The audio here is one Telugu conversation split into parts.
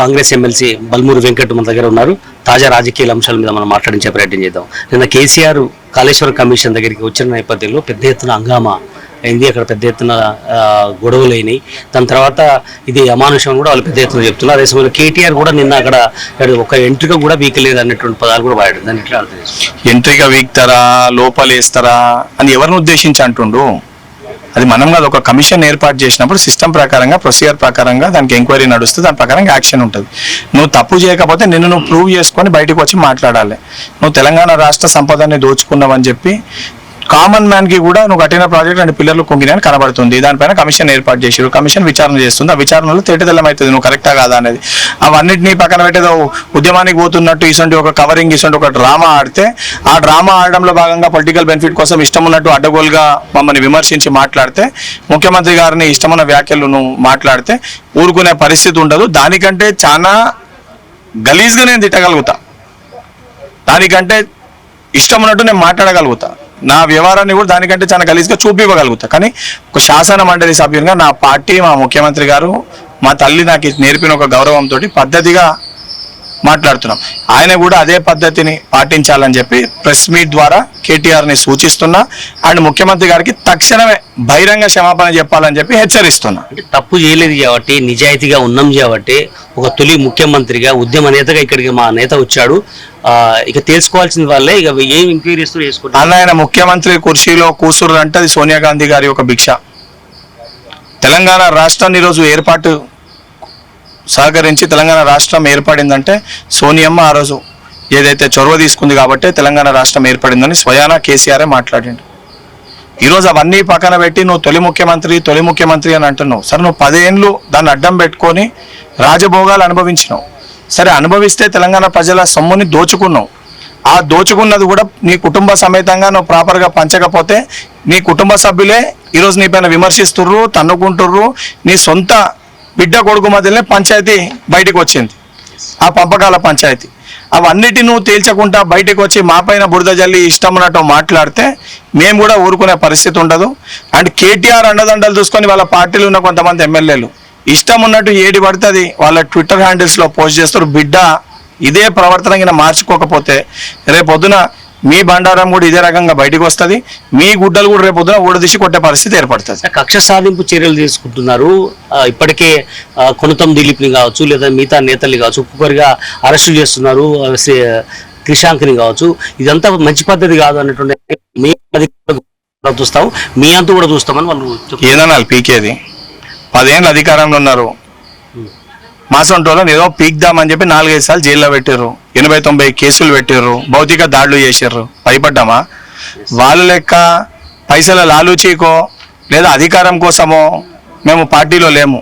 కాంగ్రెస్ ఎమ్మెల్సీ బల్మూరి వెంకట్ మన దగ్గర ఉన్నారు. తాజా రాజకీయ అంశాల మీద మనం మాట్లాడించే ప్రయత్నం చేద్దాం. నిన్న కేసీఆర్ కాళేశ్వరం కమిషన్ దగ్గరికి వచ్చిన నేపథ్యంలో పెద్ద ఎత్తున హంగామా అయింది. అక్కడ పెద్ద ఎత్తున గొడవలు అయినాయి. దాని తర్వాత ఇది అమానుషం కూడా వాళ్ళు పెద్ద ఎత్తున చెప్తున్నారు. అదే సమయంలో కేటీఆర్ కూడా నిన్న అక్కడ ఒక ఎంట్రిక కూడా వీకలేదు అన్నటువంటి పదాలు కూడా వాడాడు. దాన్ని ఎట్లా అర్థం చేసుకోవాలి? ఎంట్రీగా వీక్తారా, లోపలేస్తారా అని ఎవరిని ఉద్దేశించి అంటుండు? అది మనం కాదు, ఒక కమిషన్ ఏర్పాటు చేసినప్పుడు సిస్టమ్ ప్రకారంగా, ప్రొసీజర్ ప్రకారంగా దానికి ఎంక్వైరీ నడుస్తుంది, దాని ప్రకారంగా యాక్షన్ ఉంటుంది. నువ్వు తప్పు చేయకపోతే నువ్వు ప్రూవ్ చేసుకొని బయటకు వచ్చి మాట్లాడాలి. నువ్వు తెలంగాణ రాష్ట్ర సంపదని దోచుకున్నావని చెప్పి కామన్ మ్యాన్ కి కూడా నువ్వు కట్టిన ప్రాజెక్ట్ రెండు పిల్లర్లు కుంగినాయని కనబడుతుంది. దానిపైన కమిషన్ ఏర్పాటు చేసారు. కమిషన్ విచారణ చేస్తుంది. ఆ విచారణలో తేటతెల్లం అవుతుంది నువ్వు కరెక్టా కాదా అనేది. అవన్నింటినీ పక్కన పెట్టేదో ఉద్యమానికి పోతున్నట్టు ఇసంటి ఒక కవరింగ్, ఇసంటి ఒక డ్రామా ఆడితే, ఆ డ్రామా ఆడడంలో భాగంగా పొలిటికల్ బెనిఫిట్ కోసం ఇష్టం ఉన్నట్టు అడ్డగోలుగా మమ్మల్ని విమర్శించి మాట్లాడితే, ముఖ్యమంత్రి గారిని ఇష్టమున్న వ్యాఖ్యలు నువ్వు మాట్లాడితే ఊరుకునే పరిస్థితి ఉండదు. దానికంటే చాలా గలీజ్గా నేను తిట్టగలుగుతా, దానికంటే ఇష్టం ఉన్నట్టు నేను మాట్లాడగలుగుతా, నా వ్యవహారాన్ని కూడా దానికంటే చాలా గలీజ్గా చూపివ్వగలుగుతా. కానీ ఒక శాసన మండలి సభ్యునిగా నా పార్టీ, మా ముఖ్యమంత్రి గారు, మా తల్లి నాకు నేర్పిన ఒక గౌరవంతో పద్ధతిగా మాట్లాడుతున్నాం. ఆయన కూడా అదే పద్ధతిని పాటించాలని చెప్పి ప్రెస్ మీట్ ద్వారా కేటీఆర్ని సూచిస్తున్నా. అండ్ ముఖ్యమంత్రి గారికి తక్షణమే బహిరంగ క్షమాపణ చెప్పాలని చెప్పి హెచ్చరిస్తున్నా. అంటే తప్పు చేయలేదు కాబట్టి, నిజాయితీగా ఉన్నాం కాబట్టి, ఒక తొలి ముఖ్యమంత్రిగా, ఉద్యమ నేతగా ఇక్కడికి మా నేత వచ్చాడు, ఇక తెలుసుకోవాల్సిన వాళ్ళే ఇక ఏం ఎంక్వైరీస్ చేసుకుంటారు. ఆయన ముఖ్యమంత్రి కుర్చీలో కూసురు అంటే అది సోనియా గాంధీ గారి ఒక భిక్ష. తెలంగాణ రాష్ట్రాన్ని ఈరోజు ఏర్పాటు సహకరించి తెలంగాణ రాష్ట్రం ఏర్పడిందంటే సోనియమ్మ ఆ రోజు ఏదైతే చొరవ తీసుకుంది కాబట్టి తెలంగాణ రాష్ట్రం ఏర్పడిందని స్వయానా కేసీఆరే మాట్లాడిండు. ఈరోజు అవన్నీ పక్కన పెట్టి నువ్వు తొలి ముఖ్యమంత్రి అని అంటున్నావు. సరే, నువ్వు 10 ఏళ్ళు దాన్ని అడ్డం పెట్టుకొని రాజభోగాలు అనుభవించినావు. సరే, అనుభవిస్తే తెలంగాణ ప్రజల సొమ్ముని దోచుకున్నావు. ఆ దోచుకున్నది కూడా నీ కుటుంబ సమేతంగా నువ్వు ప్రాపర్గా పంచకపోతే నీ కుటుంబ సభ్యులే ఈరోజు నీ పైన విమర్శిస్తుర్రు, తన్నుకుంటుర్రు. నీ సొంత బిడ్డ కొడుకు మధ్యలోనే పంచాయతీ బయటకు వచ్చింది, ఆ పంపకాల పంచాయతీ. అవన్నిటి నువ్వు తేల్చకుండా బయటకు వచ్చి మా పైన బురద జల్లి ఇష్టం ఉన్నట్టు మాట్లాడితే మేము కూడా ఊరుకునే పరిస్థితి ఉండదు. అండ్ కేటీఆర్ అండదండలు చూసుకొని వాళ్ళ పార్టీలో ఉన్న కొంతమంది ఎమ్మెల్యేలు ఇష్టం ఉన్నట్టు ఏడి పడుతుంది వాళ్ళ ట్విట్టర్ హ్యాండిల్స్లో పోస్ట్ చేస్తారు. బిడ్డ ఇదే ప్రవర్తన మార్చుకోకపోతే రేపొద్దున మీ బండారం కూడా ఇదే రకంగా బయటకు వస్తుంది, మీ గుడ్డలు కూడా రేపొద్దున ఊడదీసి కొట్టే పరిస్థితి ఏర్పడుతుంది. కక్ష సాధింపు చర్యలు తీసుకుంటున్నారు. ఇప్పటికే కొనతం దిలీప్ని కావచ్చు, లేదా మిగతా నేతల్ని కావచ్చు, ఒక్కొక్కరిగా అరెస్టులు చేస్తున్నారు. క్రిషాంక్ని కావచ్చు. ఇదంతా మంచి పద్ధతి కాదు అన్నటువంటి మీ చూస్తాం, మీ అంతా కూడా చూస్తామని వాళ్ళు ఏదన్నా పీకేది. 10 ఏళ్ళు అధికారంలో ఉన్నారు, మాసంటోళ్ళని ఏదో పీక్దామని చెప్పి 4-5 సార్లు జైల్లో పెట్టారు, 80-90 కేసులు పెట్టారు, భౌతిక దాడులు చేశారు. భయపడ్డామా? వాళ్ళ లెక్క పైసల లాలూచీకో లేదా అధికారం కోసమో మేము పార్టీలో లేము.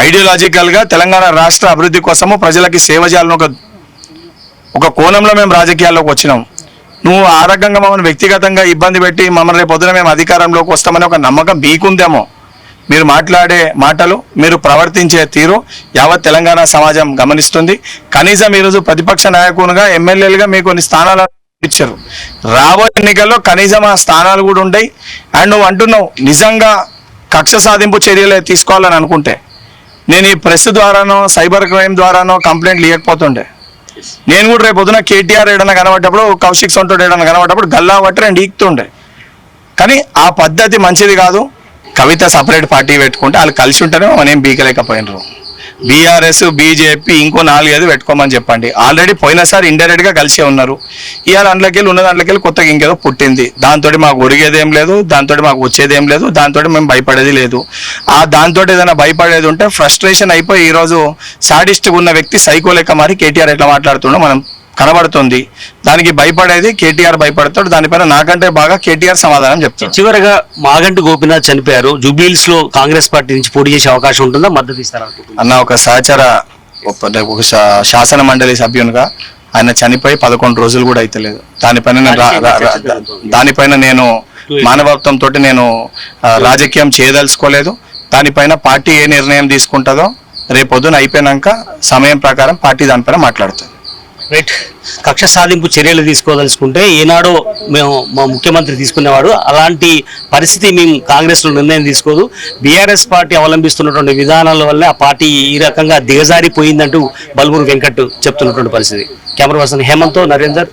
ఐడియాలజికల్గా తెలంగాణ రాష్ట్ర అభివృద్ధి కోసము ప్రజలకి సేవ చేయాలని ఒక కోణంలో మేము రాజకీయాల్లోకి వచ్చినాం. నువ్వు ఆ రకంగా మమ్మల్ని వ్యక్తిగతంగా ఇబ్బంది పెట్టి మమ్మల్ని రేపు పొద్దున మేము అధికారంలోకి వస్తామని ఒక నమ్మకం మీకుందేమో. మీరు మాట్లాడే మాటలు, మీరు ప్రవర్తించే తీరు యావత్ తెలంగాణ సమాజం గమనిస్తుంది. కనీసం ఈరోజు ప్రతిపక్ష నాయకునిగా, ఎమ్మెల్యేలుగా మీకు కొన్ని స్థానాలు ఇచ్చారు. రాబోయే ఎన్నికల్లో కనీసం ఆ స్థానాలు కూడా ఉంటాయి. అండ్ నువ్వు అంటున్నావు నిజంగా కక్ష సాధింపు చర్యలే తీసుకోవాలని అనుకుంటే నేను ఈ ప్రెస్ ద్వారానో సైబర్ క్రైమ్ ద్వారానో కంప్లైంట్లు ఇవ్వకపోతుండే. నేను కూడా రేపు పొద్దున కేటీఆర్ ఏడన్నా కనబడ్డప్పుడు, కౌశిక్ సొంటోడు ఏడన్నా కనబడ్డప్పుడు గల్లా పట్టి 2 ఈక్తుండే. కానీ ఆ పద్ధతి మంచిది కాదు. కవిత సపరేట్ పార్టీ పెట్టుకుంటే వాళ్ళు కలిసి ఉంటేనే మనం ఏం బీకలేకపోయినరు. బీఆర్ఎస్, బీజేపీ ఇంకో 4-5 పెట్టుకోమని చెప్పండి. ఆల్రెడీ పోయినసారి ఇండైరెక్ట్గా కలిసే ఉన్నారు. ఇవాళ దాంట్లోకెళ్ళి ఉన్న దాంట్లోకెళ్ళి కొత్తగా ఇంకేదో పుట్టింది. దాంతో మాకు ఒరిగేదేం లేదు, దాంతో మాకు వచ్చేదేం లేదు, దాంతో మేము భయపడేది లేదు. దాంతో ఏదైనా భయపడేది ఉంటే ఫ్రస్ట్రేషన్ అయిపోయి ఈరోజు సాడిస్ట్గా ఉన్న వ్యక్తి సైకో లెక్క మారి కేటీఆర్ ఎట్లా మాట్లాడుతుండో మనం కనబడుతుంది. దానికి భయపడేది కేటీఆర్ భయపడతాడు. దానిపైన నాకంటే బాగా కేటీఆర్ సమాధానం చెప్తాడు. చివరగా మాగంటి గోపీనాథ్ చనిపోయారు. జూబ్లీహిల్స్ లో కాంగ్రెస్ పార్టీ నుంచి పోటీ చేసే అవకాశం ఉంటుందా? మద్దతు ఇస్తారా అన్న? ఒక సహచర ఒక శాసన మండలి సభ్యునిగా ఆయన చనిపోయి 11 రోజులు కూడా అయితలేదు. దానిపైన నేను మానవత్వంతో నేను రాజకీయం చేయదలుచుకోలేదు. దానిపైన పార్టీ ఏ నిర్ణయం తీసుకుంటుందో రేపొద్దున అయిపోయినాక సమయం ప్రకారం పార్టీ దానిపైన మాట్లాడుతుంది. రైట్. కక్ష సాధింపు చర్యలు తీసుకోదలుచుకుంటే ఏనాడో మేము మా ముఖ్యమంత్రి తీసుకునేవాడు, అలాంటి పరిస్థితి మేము కాంగ్రెస్లో నిర్ణయం తీసుకోదు. బీఆర్ఎస్ పార్టీ అవలంబిస్తున్నటువంటి విధానాల వల్ల ఆ పార్టీ ఈ రకంగా దిగజారిపోయిందంటూ బల్మూరు వెంకట్ చెప్తున్నటువంటి పరిస్థితి. కెమెరా పర్సన్ హేమంత్తో నరేందర్.